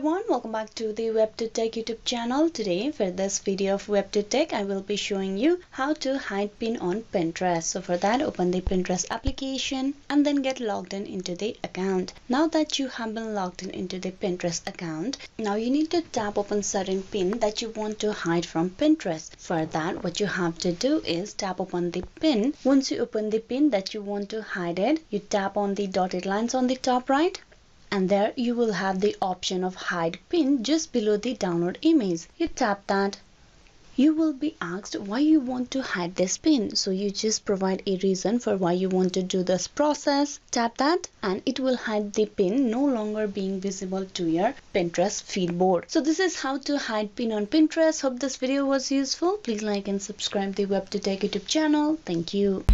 everyone, welcome back to the WebToTech YouTube channel. Today for this video of WebToTech, I will be showing you how to hide pin on Pinterest. So for that, open the Pinterest application and then get logged in into the account. Now that you have been logged in into the Pinterest account, now you need to tap open certain pin that you want to hide from Pinterest. For that, what you have to do is tap open the pin. Once you open the pin that you want to hide it, you tap on the dotted lines on the top right. And there you will have the option of hide pin just below the download image. You tap that. You will be asked why you want to hide this pin. So you just provide a reason for why you want to do this process. Tap that and it will hide the pin no longer being visible to your Pinterest feed board. So this is how to hide pin on Pinterest. Hope this video was useful. Please like and subscribe the WebToTech YouTube channel. Thank you.